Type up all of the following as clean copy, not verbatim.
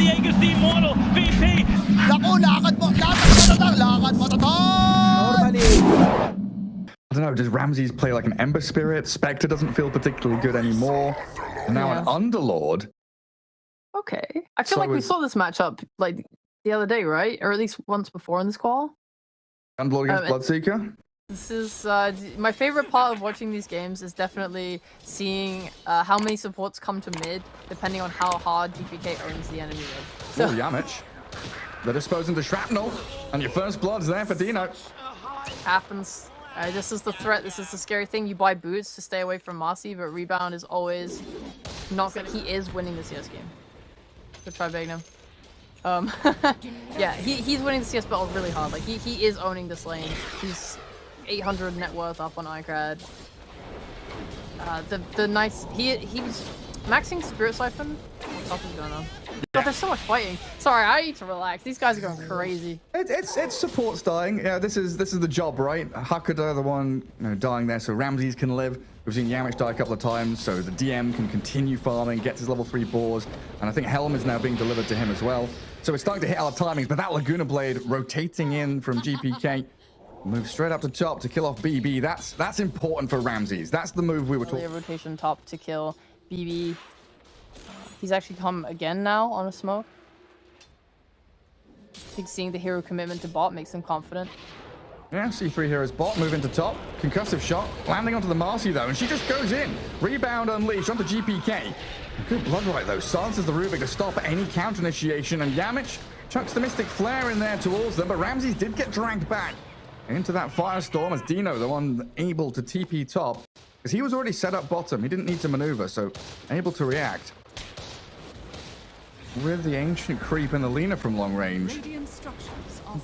Diego's the immortal VP. Naku, lakad matatag. Normally. I don't know, does Ramses play like an Ember Spirit? Spectre doesn't feel particularly good anymore. Now an Underlord. Okay. I feel like we saw this matchup like the other day, right? Or at least once before in this call. Underlord against Bloodseeker? This is my favorite part of watching these games is definitely seeing how many supports come to mid, depending on how hard GPK owns the enemy mid. So Yamich, they're disposing the shrapnel, and your first blood's there for Dino. Happens. This is the threat. This is the scary thing. You buy boots to stay away from Marcy, but rebound is always not good. He is winning the CS game. Good try, Magnum. Yeah, he's winning the CS battle really hard. Like he is owning this lane. He's 800 net worth up on Icrad. The nice he was maxing Spirit Siphon. What the fuck is going on? God, there's so much fighting. Sorry, I need to relax. These guys are going crazy. It's support dying. Yeah, this is the job, right? Hakuda, the one dying there, so Ramses can live. We've seen Yamich die a couple of times, so the DM can continue farming, gets his level 3 boars, and I think Helm is now being delivered to him as well. So we're starting to hit our timings, but that Laguna Blade rotating in from GPK. Move straight up to top to kill off BB. That's important for Ramses. That's the move we were talking. Rotation top to kill BB. He's actually come again now on a smoke. I think seeing the hero commitment to bot makes him confident. Yeah, C3 heroes bot, moving to top. Concussive shot, landing onto the Marcy though, and she just goes in. Rebound unleashed onto GPK. Good blood right though. Silences the Rubik to stop any counter initiation, and Yamich chucks the Mystic Flare in there towards them, but Ramses did get dragged back into that firestorm as Dino, the one able to TP top, because he was already set up bottom. He didn't need to maneuver, so able to react. With the Ancient Creep and the Lina from long range.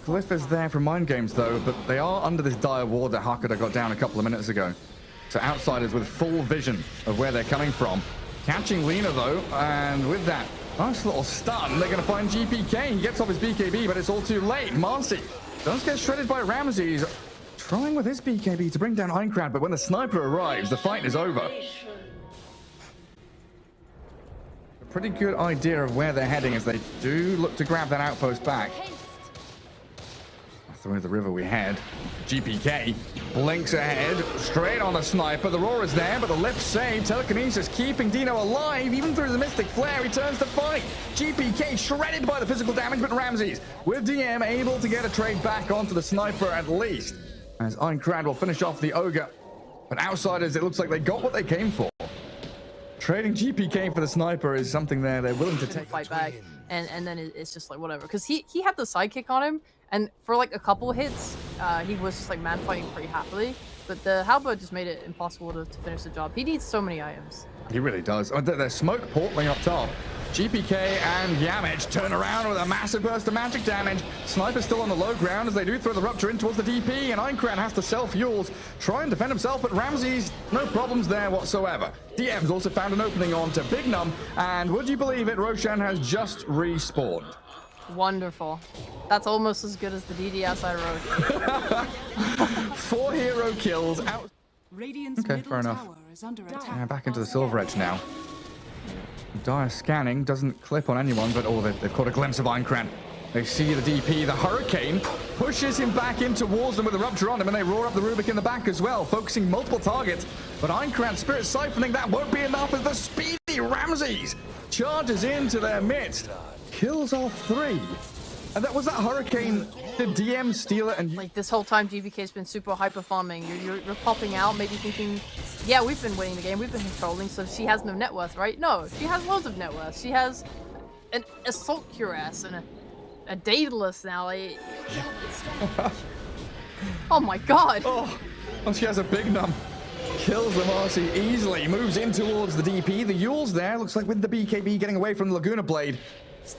Glyph is there for Mind Games though, but they are under this dire ward that Hakuda got down a couple of minutes ago. So outsiders with full vision of where they're coming from. Catching Lina though, and with that nice little stun, they're going to find GPK. He gets off his BKB, but it's all too late. Marcy does get shredded by Ramses, trying with his BKB to bring down Einkrad, but when the sniper arrives, the fight is over. A pretty good idea of where they're heading as they do look to grab that outpost back. Through the river we head. GPK blinks ahead, straight on the sniper. The roar is there, but the lift save. Telekinesis keeping Dino alive, even through the Mystic Flare. He turns to fight. GPK shredded by the physical damage, but Ramses, with DM, able to get a trade back onto the sniper at least. As Einkrad will finish off the Ogre. But outsiders, it looks like they got what they came for. Trading GPK for the sniper is something they're willing to take. Fight back, and then it's just like whatever. Because he had the sidekick on him, and for like a couple of hits, he was just like man fighting pretty happily. But the halberd just made it impossible to finish the job. He needs so many items. He really does. Oh, there's smoke portling up top. GPK and Yamich turn around with a massive burst of magic damage. Sniper's still on the low ground as they do throw the rupture in towards the DP, and Einkrad has to self-fuels, try and defend himself, but Ramses, no problems there whatsoever. DM's also found an opening onto Big Num, and would you believe it, Roshan has just respawned. Wonderful. That's almost as good as the DDS I wrote. 4 hero kills out. Okay, fair enough. Yeah, back into the Silver Edge now. Dire scanning doesn't clip on anyone, but oh, they've caught a glimpse of Einkrad. They see the DP, the Hurricane pushes him back in towards them with the rupture on him, and they roar up the Rubik in the back as well, focusing multiple targets. But Einkrad Spirit Siphoning, that won't be enough as the speedy Ramses charges into their midst, kills off 3. And that was that Hurricane. Did DM steal it? And like this whole time, GBK's been super hyper farming. You're popping out, maybe thinking, yeah, we've been winning the game, we've been controlling, so she has no net worth, right? No, she has loads of net worth. She has an Assault Cuirass and a Daedalus now. Like... oh my god! Oh, she has a Big Num. Kills the Marcy easily, moves in towards the DP. The Yule's there, looks like with the BKB getting away from the Laguna Blade.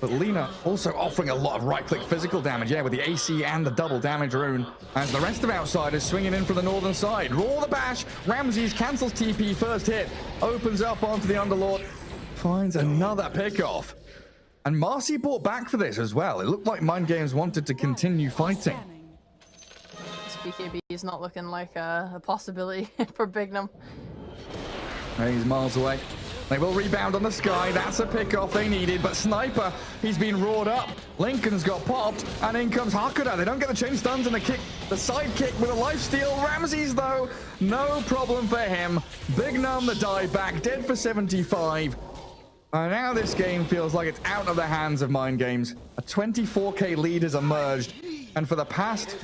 But Lina also offering a lot of right-click physical damage, yeah, with the AC and the double damage rune. As the rest of outsiders swinging in from the northern side. Roar the bash, Ramses cancels TP first hit, opens up onto the Underlord, finds another pickoff. And Marcy bought back for this as well. It looked like Mind Games wanted to continue fighting. This BKB is not looking like a possibility for Bignum. He's miles away. They will rebound on the sky. That's a pick-off they needed. But Sniper, he's been roared up. Lincoln's got popped. And in comes Hakuda. They don't get the chain stuns and the side kick with a lifesteal. Ramses, though, no problem for him. Big Num, the dive back, dead for 75. And now this game feels like it's out of the hands of Mind Games. A 24k lead has emerged. And for the past,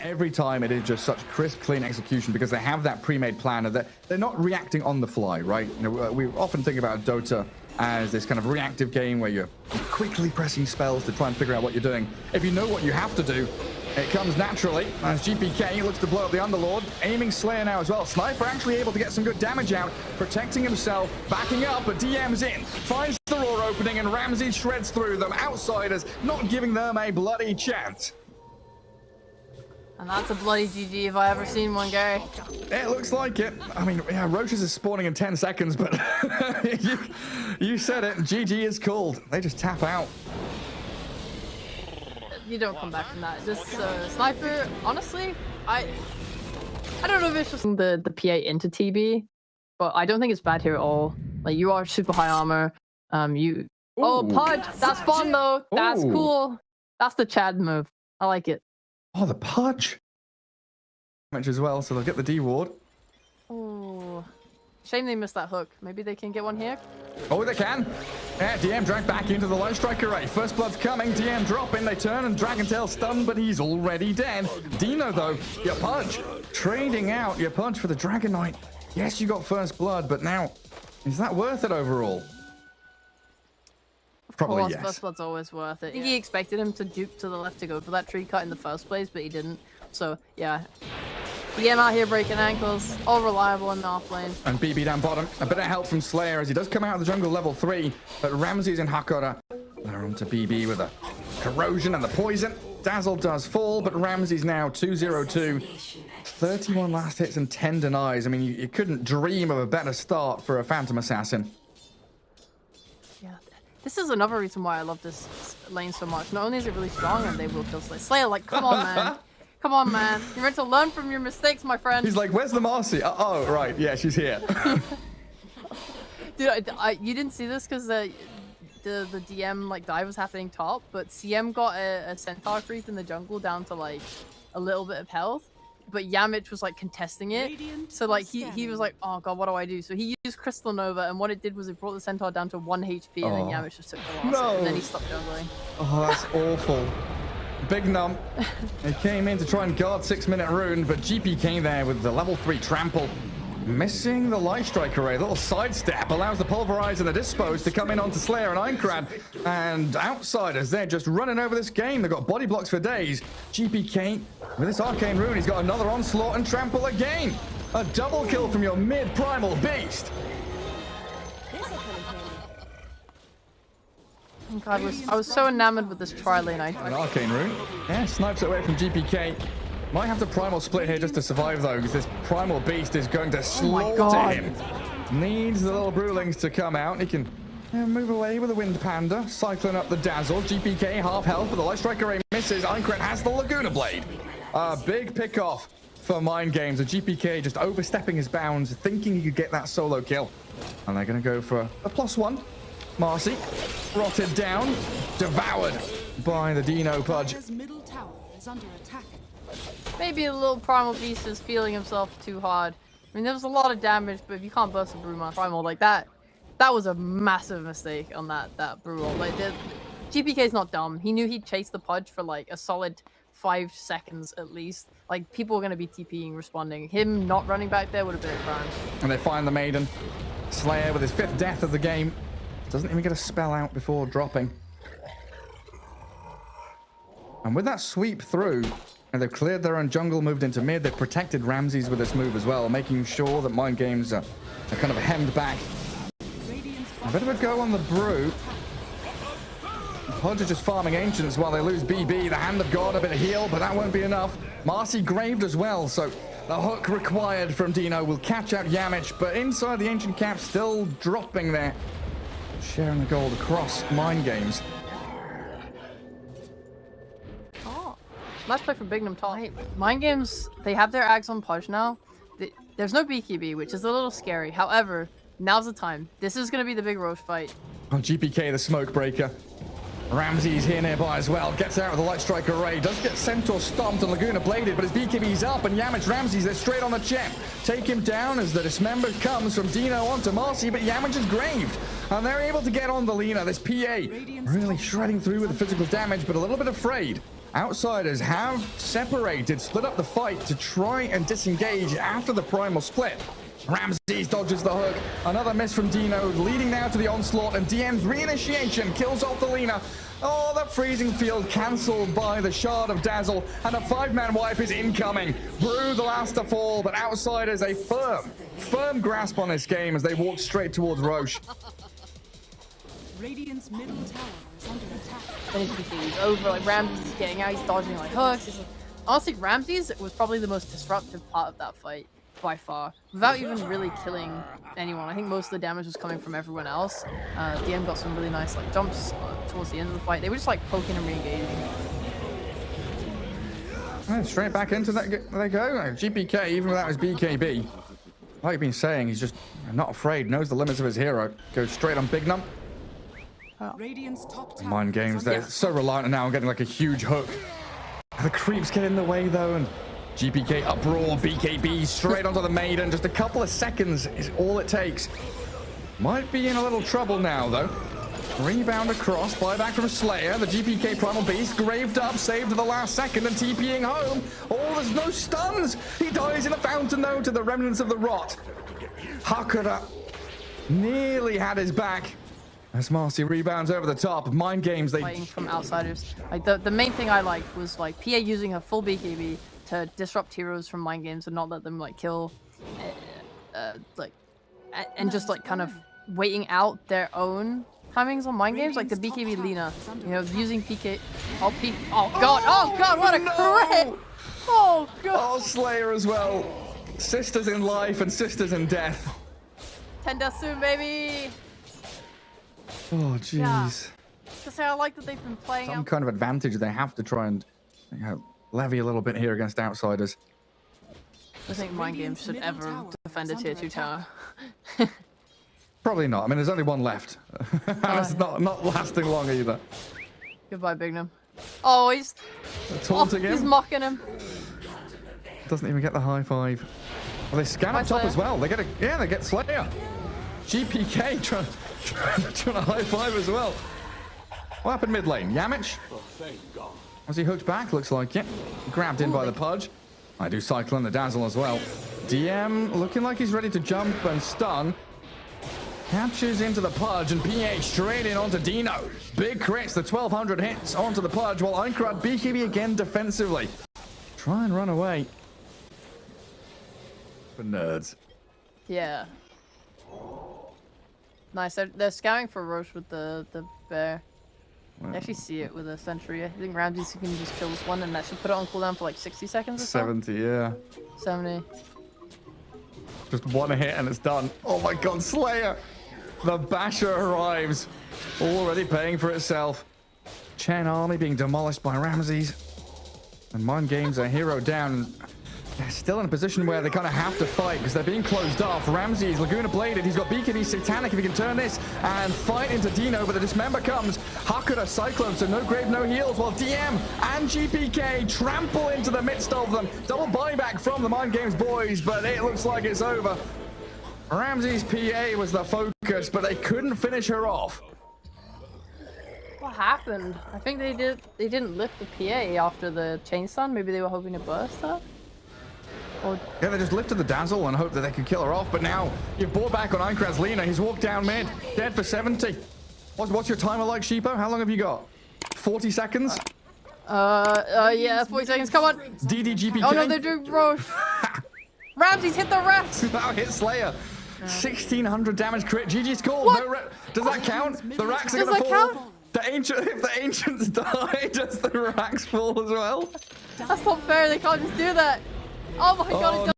every time it is just such crisp, clean execution because they have that pre-made plan and they're not reacting on the fly, right? You know, we often think about Dota as this kind of reactive game where you're quickly pressing spells to try and figure out what you're doing. If you know what you have to do, it comes naturally as GPK looks to blow up the Underlord, aiming Slayer now as well. Sniper actually able to get some good damage out, protecting himself, backing up, but DM's in, finds the roar opening, and Ramsey shreds through them. Outsiders not giving them a bloody chance. And that's a bloody GG if I ever seen one, Gary. It looks like it. I mean, yeah, Roaches is spawning in 10 seconds, but you said it. GG is called. They just tap out. You don't come back from that. This Sniper, honestly, I don't know if it's just the PA into TB, but I don't think it's bad here at all. Like, you are super high armor. Oh, Pudge! That's fun, though. That's cool. That's the Chad move. I like it. Oh, the Pudge. Much as well, so they'll get the D ward. Oh, shame they missed that hook. Maybe they can get one here. Oh, they can. Yeah, DM dragged back into the Lone Strike array. First blood's coming. DM dropping. They turn and Dragon Tail stunned, but he's already dead. Dino, though, your Pudge. Trading out your Pudge for the Dragon Knight. Yes, you got first blood, but now, is that worth it overall? Probably yes. First blood's always worth it. I think he expected him to dupe to the left to go for that tree cut in the first place, but he didn't. So, yeah. DM out here breaking ankles, all reliable in the off lane. And BB down bottom. A bit of help from Slayer as he does come out of the jungle level 3, but Ramses and Hakoda are onto BB with a corrosion and the poison. Dazzle does fall, but Ramses now 2-0-2. 31 last hits and 10 denies. I mean, you couldn't dream of a better start for a Phantom Assassin. Yeah, this is another reason why I love this lane so much. Not only is it really strong and they will kill Slayer. Slayer, like, come on, man. Come on, man. You're meant to learn from your mistakes, my friend. He's like, where's the Marcy? Oh, right. Yeah, she's here. Dude, you didn't see this because the DM, like, dive was happening top, but CM got a Centaur creep in the jungle down to, like, a little bit of health. But Yamich was, like, contesting it. So, like, he was like, oh, God, what do I do? So he used Crystal Nova, and what it did was it brought the Centaur down to 1 HP, and then Yamich just took the loss. No. And then he stopped jungling. Oh, that's awful. Big Num. He came in to try and guard 6-minute rune, but GPK there with the level 3 trample. Missing the life strike array. A little sidestep allows the pulverize and the dispose to come in onto Slayer and Aincrad. And outsiders, they're just running over this game. They've got body blocks for days. GPK with this arcane rune, he's got another onslaught and trample again. A double kill from your mid-primal beast. God, I was so enamored with this tri-lane. An arcane rune. Yeah, snipes away from GPK. Might have to primal split here just to survive though, because this primal beast is going to slaughter him. Needs the little Brewlings to come out. He can move away with the Wind Panda, cycling up the Dazzle. GPK half health, but the Light Strike array misses. Aincrad has the Laguna Blade. A big pick off for Mind Games. The GPK just overstepping his bounds, thinking he could get that solo kill. And they're going to go for a +1. Marcy, rotted down, devoured by the Dino Pudge. Maybe a little Primal Beast is feeling himself too hard. I mean, there was a lot of damage, but if you can't burst a Brew on Primal like that, that was a massive mistake on that Brew ult. Like, GPK's not dumb. He knew he'd chase the Pudge for like a solid 5 seconds at least. Like, people were going to be TPing, responding. Him not running back there would have been a crime. And they find the Maiden. Slayer with his 5th death of the game. Doesn't even get a spell out before dropping. And with that sweep through, and they've cleared their own jungle, moved into mid, they've protected Ramses with this move as well, making sure that Mind Games are kind of hemmed back. A bit of a go on the Brew. Pudge is just farming Ancients while they lose BB. The Hand of God, a bit of heal, but that won't be enough. Marcy graved as well, so the hook required from Dino will catch out Yamich, but inside the Ancient Cap still dropping there. Sharing the gold across Mind Games. Oh, nice play from Big Num top. Mind Games, they have their Ags on Pudge now. There's no BKB, which is a little scary. However, Now's the time. This is gonna be the big Roche fight. Oh, GPK, the smoke breaker. Ramsey's here nearby as well. Gets out of the light strike array. Does get Centaur stomped and Laguna bladed, but his BKB's up and Yamich Ramsey's there straight on the chip. Take him down as the dismember comes from Dino onto Marcy, but Yamich is graved. And they're able to get on the Lina. This PA really shredding through with the physical damage, but a little bit afraid. Outsiders have separated, split up the fight to try and disengage after the primal split. Ramses dodges the hook. Another miss from Dino, leading now to the onslaught, and DM's reinitiation kills off the Lina. Oh, that freezing field cancelled by the shard of Dazzle, and a 5-man wipe is incoming. Brew the last to fall, but Outsiders a firm grasp on this game as they walk straight towards Roche. Radiant's middle tower is under attack. And he's over, like Ramses is getting out, he's dodging like hooks. Honestly, Ramses was probably the most disruptive part of that fight. By far, without even really killing anyone. I think most of the damage was coming from everyone else. DM got some really nice like jumps towards the end of the fight. They were just like poking and re-engaging. And straight back into that they go. GPK, even without his BKB, like you've been saying, he's just not afraid, knows the limits of his hero. Goes straight on Big Num. Radiant's top tower. Mind games, they're so reliant now on getting like a huge hook. The creeps get in the way though, and GPK uproar, BKB straight onto the Maiden. Just a couple of seconds is all it takes. Might be in a little trouble now, though. Rebound across, buyback from Slayer. The GPK Primal Beast graved up, saved at the last second and TPing home. Oh, there's no stuns. He dies in a fountain, though, to the remnants of the rot. Hakura nearly had his back. As Marcy rebounds over the top. Mind games, they... Fighting from Outsiders. Like, the main thing I liked was, like, PA using her full BKB to disrupt heroes from mind games and not let them like kill, and just like kind of waiting out their own timings on mind games, like the BKB Lina, you know, using PK. Oh god, what a crit! Oh god! Oh, Slayer as well. Sisters in life and sisters in death. 10 deaths soon, baby. Oh jeez. Yeah. Just say I like that they've been playing some out kind of advantage they have to try and, you know, levy a little bit here against Outsiders. I think mind games should ever defend a tier 2 tower. Probably not. I mean, there's only one left. It's not lasting long either. Goodbye, Bignum. Oh, he's taunting him. He's mocking him. Doesn't even get the high five. Well, they scan up top as well. They get they get Slayer. GPK trying to high five as well. What happened mid lane? Yamich? Was he hooked back? Looks like it. Grabbed in by the Pudge. I do Cyclone the Dazzle as well. DM looking like he's ready to jump and stun. Catches into the Pudge and PH straight in onto Dino. Big crits, the 1200 hits onto the Pudge while Einkrad BKB again defensively. Try and run away. For nerds. Yeah. Nice. They're scouting for Roche with the bear. I actually see it with a sentry. I think Ramses can just kill this one and that should put it on cooldown for like 60 seconds or so. 70, yeah. 70. Just one hit and it's done. Oh my god, Slayer! The Basher arrives. Already paying for itself. Chen army being demolished by Ramses. And Mind Games are hero down. They're still in a position where they kind of have to fight because they're being closed off. Ramses, Laguna bladed. He's got BKB Satanic if he can turn this and fight into Dino, but the Dismember comes. Hakura Cyclone, so no grave, no heals, while DM and GPK trample into the midst of them. Double buyback from the Mind Games boys, but it looks like it's over. Ramses' PA was the focus, but they couldn't finish her off. What happened? I think they didn't lift the PA after the chain stun. Maybe they were hoping to burst her. Or... Yeah, they just lifted the Dazzle and hoped that they could kill her off, but now you've bought back on Einkrad's Lina. He's walked down mid, dead for 70. What's your timer like, Sheepo? How long have you got? 40 seconds? Yeah, 40 seconds. Come on. DDGPK. Oh no, they're doing Roche. Ramses hit the Rax. Now hit Slayer. 1600 damage crit. GG's called. No does that count? The racks are Does gonna that fall. count? If the ancients die, does the racks fall as well? That's not fair. They can't just do that. Oh my god, it does.